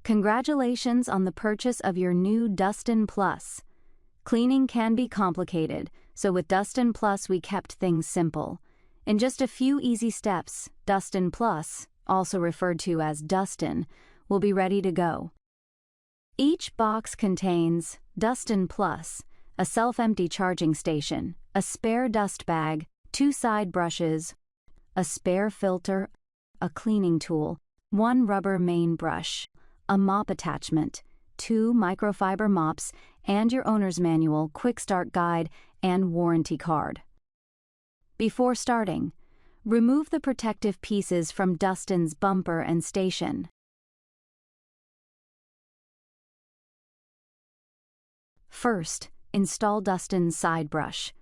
Congratulations on the purchase of your new Dustin Plus. Cleaning can be complicated, so with Dustin Plus we kept things simple. In just a few easy steps, Dustin Plus, also referred to as Dustin, will be ready to go. Each box contains Dustin Plus, a self-empty charging station, a spare dust bag, 2 side brushes, a spare filter, a cleaning tool, 1 rubber main brush, a mop attachment, 2 microfiber mops, and your owner's manual, quick start guide, and warranty card. Before starting, remove the protective pieces from Dustin's bumper and station. First, install Dustin's side brush.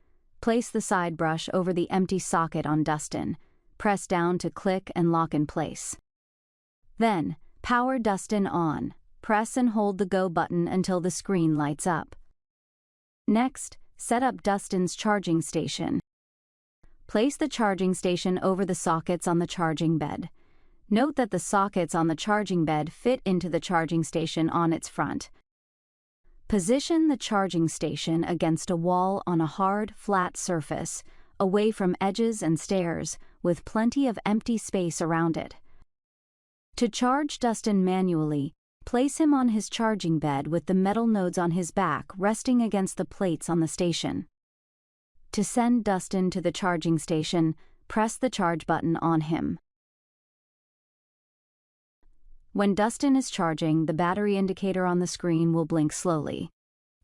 Place the side brush over the empty socket on Dustin. Press down to click and lock in place. Then, power Dustin on. Press and hold the go button until the screen lights up. Next, set up Dustin's charging station. Place the charging station over the sockets on the charging bed. Note that the sockets on the charging bed fit into the charging station on its front. Position the charging station against a wall on a hard, flat surface, away from edges and stairs, with plenty of empty space around it. To charge Dustin manually, place him on his charging bed with the metal nodes on his back resting against the plates on the station. To send Dustin to the charging station, press the charge button on him. When Dustin is charging, the battery indicator on the screen will blink slowly.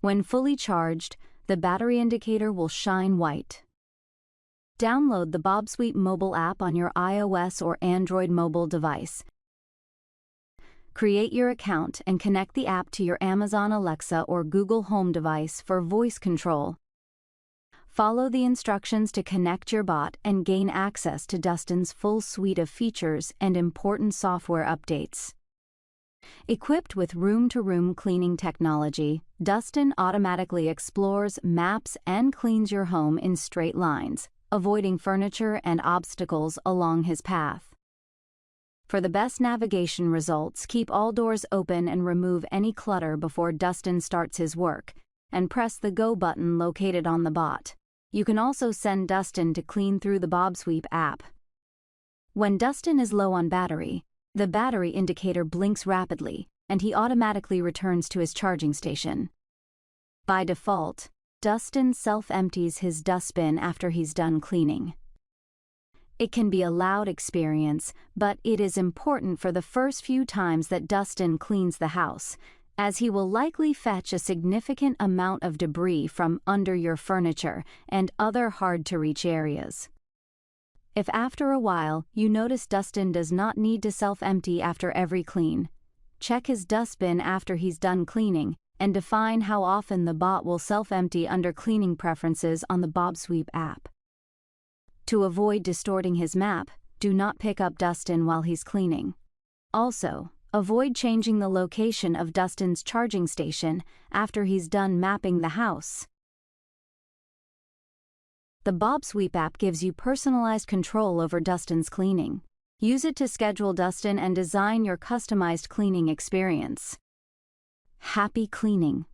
When fully charged, the battery indicator will shine white. Download the bObsweep mobile app on your iOS or Android mobile device. Create your account and connect the app to your Amazon Alexa or Google Home device for voice control. Follow the instructions to connect your bot and gain access to Dustin's full suite of features and important software updates. Equipped with room-to-room cleaning technology, Dustin automatically explores, maps, and cleans your home in straight lines, avoiding furniture and obstacles along his path. For the best navigation results, keep all doors open and remove any clutter before Dustin starts his work, and press the Go button located on the bot. You can also send Dustin to clean through the bObsweep app. When Dustin is low on battery, the battery indicator blinks rapidly, and he automatically returns to his charging station. By default, Dustin self-empties his dustbin after he's done cleaning. It can be a loud experience, but it is important for the first few times that Dustin cleans the house, as he will likely fetch a significant amount of debris from under your furniture and other hard-to-reach areas. If after a while you notice Dustin does not need to self-empty after every clean, check his dustbin after he's done cleaning and define how often the bot will self-empty under cleaning preferences on the bObsweep app. To avoid distorting his map, do not pick up Dustin while he's cleaning. Also, avoid changing the location of Dustin's charging station after he's done mapping the house. The bObsweep app gives you personalized control over Dustin's cleaning. Use it to schedule Dustin and design your customized cleaning experience. Happy cleaning!